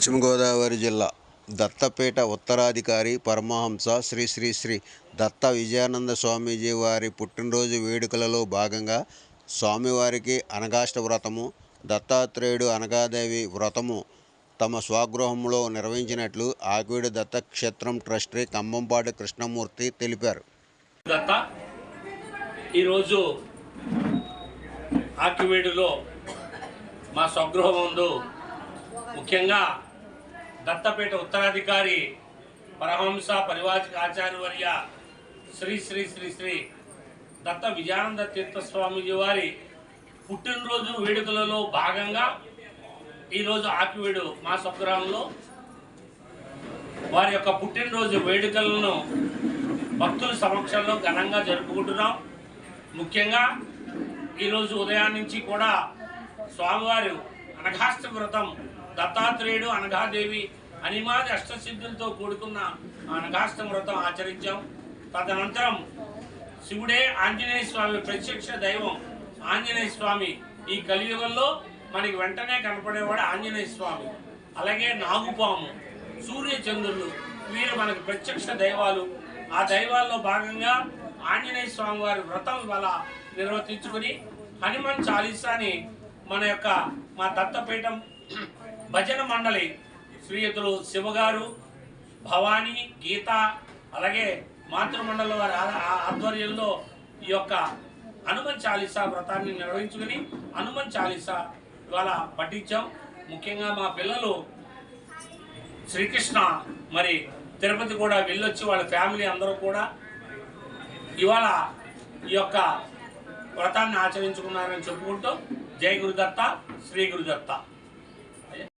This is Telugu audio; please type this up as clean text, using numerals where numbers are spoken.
పశ్చిమ గోదావరి జిల్లా దత్తపీఠ ఉత్తరాధికారి పరమహంస శ్రీ శ్రీ శ్రీ దత్త విజయానంద స్వామీజీ వారి పుట్టినరోజు వేడుకలలో భాగంగా స్వామివారికి అనగాష్ట వ్రతము, దత్తాత్రేయుడు అనగాదేవి వ్రతము తమ స్వగృహంలో నిర్వహించినట్లు ఆకివీడు దత్తక్షేత్రం ట్రస్టీ కంభంపాటి కృష్ణమూర్తి తెలిపారు. ఈరోజు ఆకివీడులో మా స్వగృహం ముందు ముఖ్యంగా దత్తపీఠ ఉత్తరాధికారి పరమహంస పరివాచక ఆచార్యవర్య శ్రీ శ్రీ శ్రీ శ్రీ దత్త విజయానంద తీర్థ స్వామీజీ వారి పుట్టినరోజు వేడుకలలో భాగంగా ఈరోజు ఆకివీడు మా స్వగ్రామంలో వారి యొక్క పుట్టినరోజు వేడుకలను భక్తుల సమక్షంలో ఘనంగా జరుపుకుంటున్నాం. ముఖ్యంగా ఈరోజు ఉదయం నుంచి కూడా స్వామివారు అనగాష్ట వ్రతం, దత్తాత్రేయుడు అనగాదేవి అనిమాది అష్టసిద్ధులతో కూడుకున్న అనగాష్ట వ్రతం ఆచరించాం. తదనంతరం శివుడే ఆంజనేయ స్వామి ప్రత్యక్ష దైవం. ఆంజనేయ స్వామి ఈ కలియుగంలో మనకి వెంటనే కనపడేవాడు ఆంజనేయ స్వామి. అలాగే నాగుపాము, సూర్యచంద్రులు వీరు మనకు ప్రత్యక్ష దైవాలు. ఆ దైవాల్లో భాగంగా ఆంజనేయ స్వామి వారి వ్రతం వల్ల నిర్వర్తించుకుని హనుమాన్ చాలీసాని మా దత్తపీఠం భజన మండలి శ్రీయుతులు శివగారు, భవానీ, గీత అలాగే మాతృమండలి వారి ఆధ్వర్యంలో ఈ యొక్క హనుమాన్ చాలీసా వ్రతాన్ని నిర్వహించుకుని హనుమాన్ చాలీసా ఇవాళ పఠించాం. ముఖ్యంగా మా పిల్లలు శ్రీకృష్ణ మరి తిరుపతి కూడా వెళ్ళొచ్చి వాళ్ళ ఫ్యామిలీ అందరూ కూడా ఇవాళ ఈ యొక్క వ్రతాన్ని ఆచరించుకున్నారని చెప్పుకుంటూ జై గురుదత్త, శ్రీ గురుదత్త.